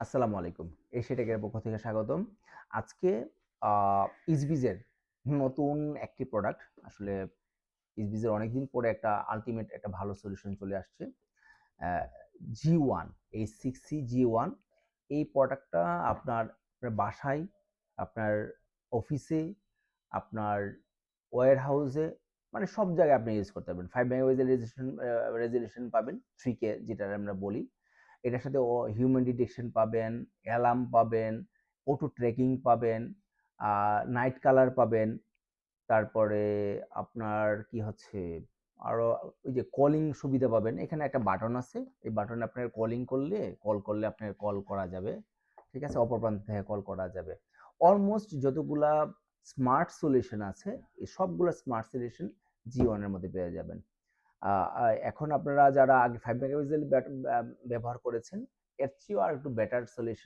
আসসালামু আলাইকুম। এশিয়া টেকের পক্ষ থেকে স্বাগতম। আজকে ইসবিজের নতুন একটি প্রোডাক্ট, আসলে ইসবিজের অনেকদিন পরে একটা আল্টিমেট একটা ভালো সলিউশন চলে আসছে। G1, H6C G1 এই প্রোডাক্টটা আপনার বাসায়, আপনার অফিসে, আপনার ওয়্যারহাউসে, মানে সব জায়গায় আপনি ইউজ করতে পারবেন। 5 মেগাপিক্সেল রেজোলিউশন পাবেন, 3K যেটা আমরা বলি। এটার সাথে হিউম্যান ডিটেকশন পাবেন, অ্যালার্ম পাবেন, অটো ট্র্যাকিং পাবেন, নাইট কালার পাবেন। তারপরে আপনার কি হচ্ছে, আরো ওই যে কলিং সুবিধা পাবেন। এখানে একটা বাটন আছে, এই বাটনে আপনার কল করলে আপনার কল করা যাবে। ঠিক আছে, অপর প্রান্ত থেকে কল করা যাবে। অলমোস্ট যতগুলা স্মার্ট সলিউশন আছে, এই সবগুলো স্মার্ট সলিউশন G1 এর মধ্যে পেয়ে যাবেন। এখন আপনারা যারা আগে 5 মেগাপিক্সেল ব্যবহার করেছেন, এর চেয়েও আর একটু বেটার সলিউশন